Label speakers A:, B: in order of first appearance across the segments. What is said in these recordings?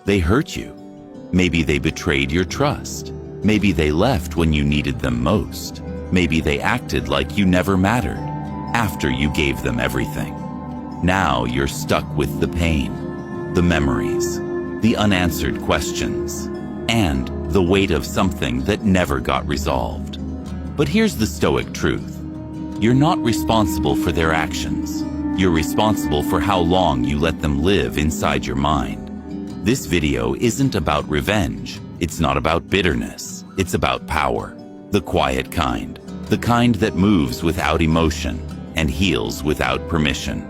A: They hurt you. Maybe they betrayed your trust. Maybe they left when you needed them most. Maybe they acted like you never mattered after you gave them everything. Now you're stuck with the pain, the memories, the unanswered questions, and the weight of something that never got resolved. But here's the Stoic truth. You're not responsible for their actions. You're responsible for how long you let them live inside your mind. This video isn't about revenge. It's not about bitterness. It's about power. The quiet kind. The kind that moves without emotion and heals without permission.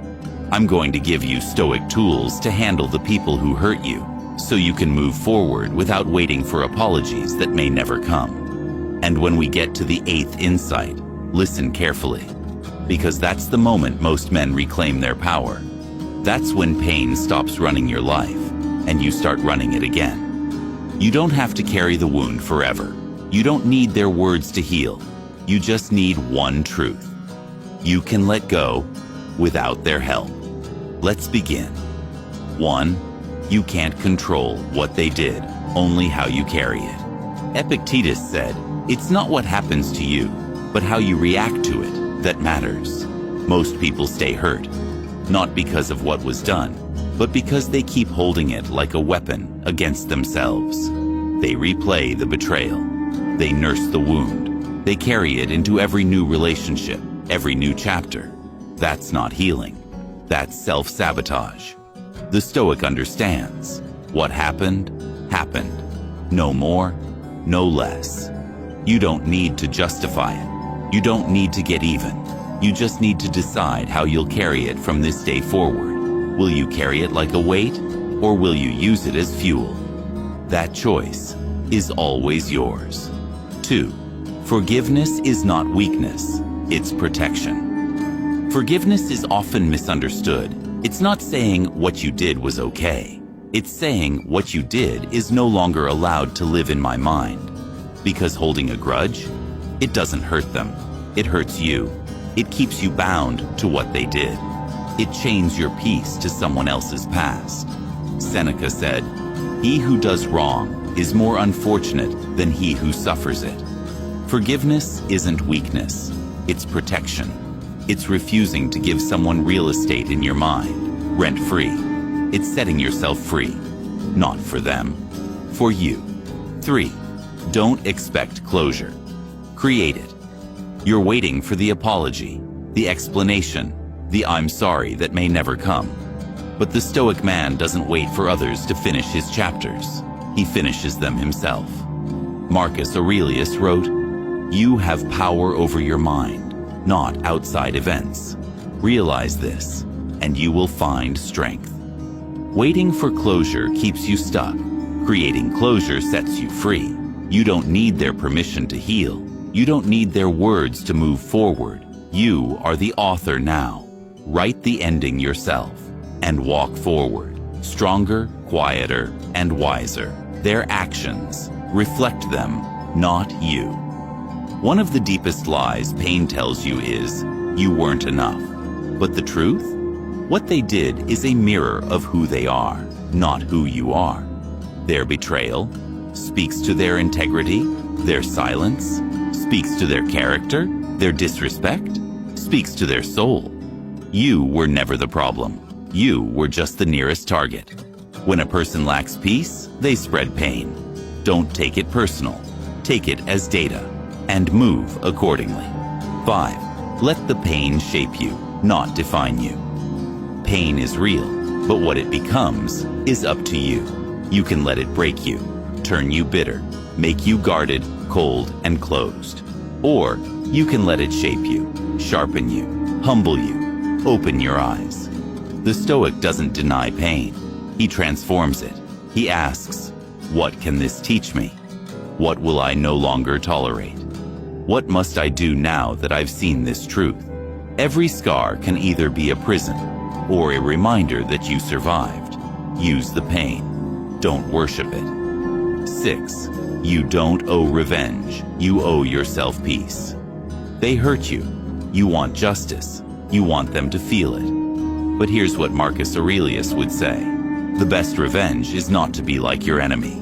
A: I'm going to give you Stoic tools to handle the people who hurt you, so you can move forward without waiting for apologies that may never come. And when we get to the 8th insight, listen carefully, because that's the moment most men reclaim their power. That's when pain stops running your life, and you start running it again. You don't have to carry the wound forever. You don't need their words to heal. You just need one truth. You can let go without their help. Let's begin. 1. You can't control what they did, only how you carry it. Epictetus said, "It's not what happens to you, but how you react to it that matters." Most people stay hurt, not because of what was done, but because they keep holding it like a weapon against themselves. They replay the betrayal. They nurse the wound. They carry it into every new relationship, every new chapter. That's not healing. That's self-sabotage. The Stoic understands. What happened, happened. No more, no less. You don't need to justify it. You don't need to get even. You just need to decide how you'll carry it from this day forward. Will you carry it like a weight, or will you use it as fuel? That choice is always yours. 2. Forgiveness is not weakness, it's protection. Forgiveness is often misunderstood. It's not saying what you did was okay. It's saying what you did is no longer allowed to live in my mind. Because holding a grudge, it doesn't hurt them. It hurts you. It keeps you bound to what they did. It chains your peace to someone else's past. Seneca said, "He who does wrong is more unfortunate than he who suffers it." Forgiveness isn't weakness. It's protection. It's refusing to give someone real estate in your mind, rent-free. It's setting yourself free, not for them, for you. 3. Don't expect closure. Create it. You're waiting for the apology, the explanation, the "I'm sorry" that may never come. But the Stoic man doesn't wait for others to finish his chapters. He finishes them himself. Marcus Aurelius wrote, "You have power over your mind, not outside events. Realize this, and you will find strength." Waiting for closure keeps you stuck. Creating closure sets you free. You don't need their permission to heal. You don't need their words to move forward. You are the author now. Write the ending yourself and walk forward, stronger, quieter, and wiser. Their actions reflect them, not you. One of the deepest lies pain tells you is, you weren't enough. But the truth? What they did is a mirror of who they are, not who you are. Their betrayal speaks to their integrity. Their silence speaks to their character. Their disrespect speaks to their soul. You were never the problem. You were just the nearest target. When a person lacks peace, they spread pain. Don't take it personal. Take it as data and move accordingly. 5. Let the pain shape you, not define you. Pain is real, but what it becomes is up to you. You can let it break you, turn you bitter, make you guarded, cold, and closed. Or you can let it shape you, sharpen you, humble you, open your eyes. The Stoic doesn't deny pain. He transforms it. He asks, what can this teach me? What will I no longer tolerate? What must I do now that I've seen this truth? Every scar can either be a prison or a reminder that you survived. Use the pain. Don't worship it. 6. You don't owe revenge. You owe yourself peace. They hurt you. You want justice. You want them to feel it. But here's what Marcus Aurelius would say. The best revenge is not to be like your enemy.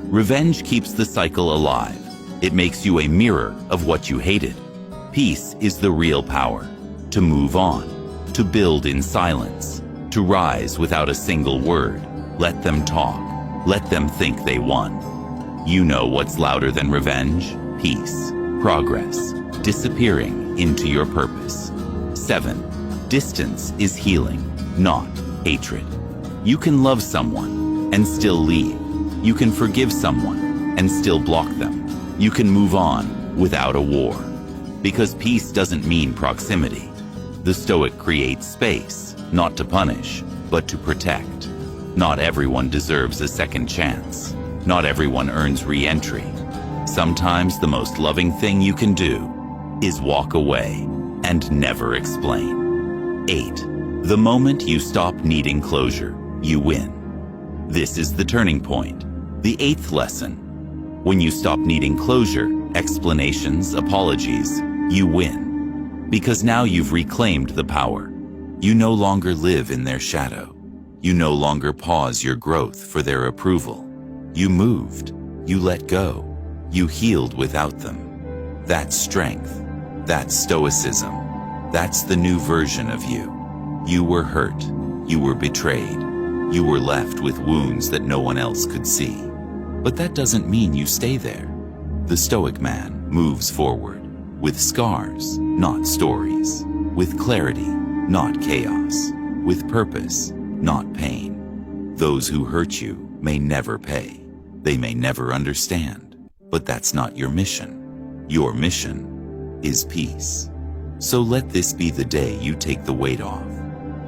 A: Revenge keeps the cycle alive. It makes you a mirror of what you hated. Peace is the real power. To move on, to build in silence, to rise without a single word. Let them talk. Let them think they won. You know what's louder than revenge? Peace, progress, disappearing into your purpose. 7. Distance is healing, not hatred. You can love someone and still leave. You can forgive someone and still block them. You can move on without a war. Because peace doesn't mean proximity. The Stoic creates space, not to punish, but to protect. Not everyone deserves a second chance. Not everyone earns re-entry. Sometimes the most loving thing you can do is walk away and never explain. 8. The moment you stop needing closure, you win. This is the turning point, the 8th lesson. When you stop needing closure, explanations, apologies, you win. Because now you've reclaimed the power. You no longer live in their shadow. You no longer pause your growth for their approval. You moved. You let go. You healed without them. That's strength. That's stoicism. That's the new version of you. You were hurt. You were betrayed. You were left with wounds that no one else could see. But that doesn't mean you stay there. The Stoic man moves forward with scars, not stories, with clarity, not chaos, with purpose, not pain. Those who hurt you may never pay. They may never understand, but that's not your mission. Your mission is peace. So let this be the day you take the weight off,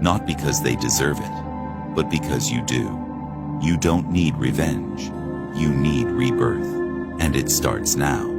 A: not because they deserve it, but because you do. You don't need revenge. You need rebirth, and it starts now.